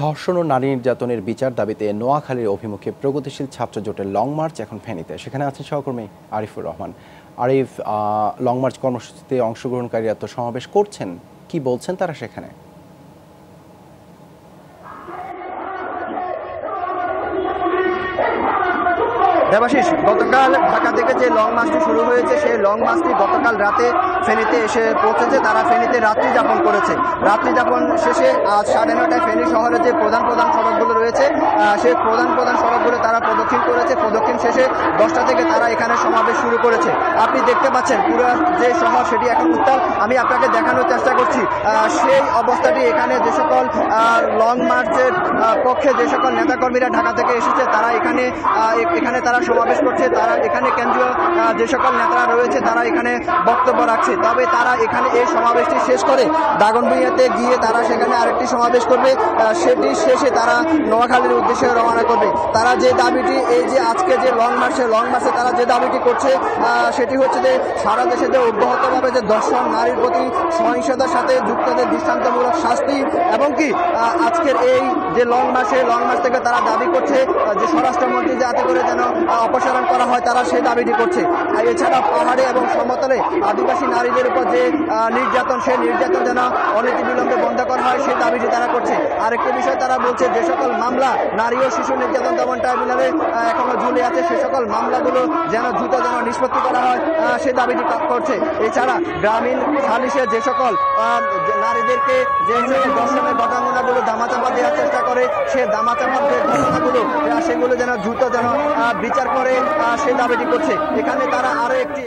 ধর্ষণ ও নারী নির্যাতনের বিচার দাবিতে নোয়াখালীর অভিমুখে প্রগতিশীল ছাত্র জোটের লং মার্চ এখন ফেনীতে। সেখানে আছেন সহকর্মী আরিফুর রহমান। আরিফ, লং মার্চ কর্মসূচিতে অংশগ্রহণকারীরা তো সমাবেশ করছেন, কি বলছেন তারা সেখানে? দেবাশিস, গতকাল ঢাকা থেকে যে লং মার্চটি শুরু হয়েছে সেই লং মার্চটি গতকাল রাতে ফেনীতে এসে পৌঁছেছে। তারা ফেনীতে রাত্রি যাপন করেছে। রাত্রি যাপন শেষে আজ 9:30টায় ফেনী শহরে যে প্রধান সড়কগুলো রয়েছে সেই প্রধান সড়কগুলো তারা প্রদক্ষিণ করেছে। প্রদক্ষিণ শেষে 10টা থেকে তারা এখানে সমাবেশ শুরু করেছে। আপনি দেখতে পাচ্ছেন পুরো যে শহর সেটি এখন উত্তাল। আমি আপনাকে দেখানোর চেষ্টা করছি সেই অবস্থাটি। এখানে যে সকল লং মার্চের পক্ষে যে সকল নেতাকর্মীরা ঢাকা থেকে এসেছে তারা এখানে তারা সমাবেশ করছে। তারা এখানে কেন্দ্রীয় যে সকল নেতারা রয়েছে তারা এখানে বক্তব্য রাখছে। তবে তারা এখানে এই সমাবেশটি শেষ করে দাগনভূঞাতে গিয়ে তারা সেখানে আরেকটি সমাবেশ করবে। সেটি শেষে তারা নোয়াখালীর উদ্দেশ্যে রওনা করবে। তারা যে দাবিটি, এই যে আজকে যে লং মার্চে তারা যে দাবিটি করছে সেটি হচ্ছে যে সারা দেশে যে অব্যাহতভাবে যে ধর্ষণ, নারীর প্রতি সহিংসতার সাথে যুক্তদের দৃষ্টান্তমূলক শাস্তি, এবং কি আজকের এই যে লং মার্চ থেকে তারা দাবি করছে যে স্বরাষ্ট্রমন্ত্রী যাতে করে যেন অপসারণ করা হয়, তারা সেই দাবিটি করছে। এছাড়া পাহাড়ে এবং সমতলে আদিবাসী নারীদের উপর যে নির্যাতন, সেই নির্যাতন যেন অনতিবিলম্বে বন্ধ করা হয়, সেই দাবিটি তারা করছে। আরেকটি বিষয় তারা বলছে, যে সকল মামলা নারী ও শিশু নির্যাতন দমন ট্রাইব্যুনালে এখনো ঝুলে আছে সেই সকল মামলাগুলো যেন দ্রুত নিষ্পত্তি করা হয়, সেই দাবিটি করছে। এছাড়া গ্রামীণ সালিশে যে সকল নারীদেরকে যে ধর্ষণের ঘটনাগুলো দামাচাপা দেওয়ার চেষ্টা করে, সে দামাচাপার যে ঘটনাগুলো সেগুলো যেন দ্রুত বিচার করে, সেই দাবিটি করছে। এখানে তারা আরো একটি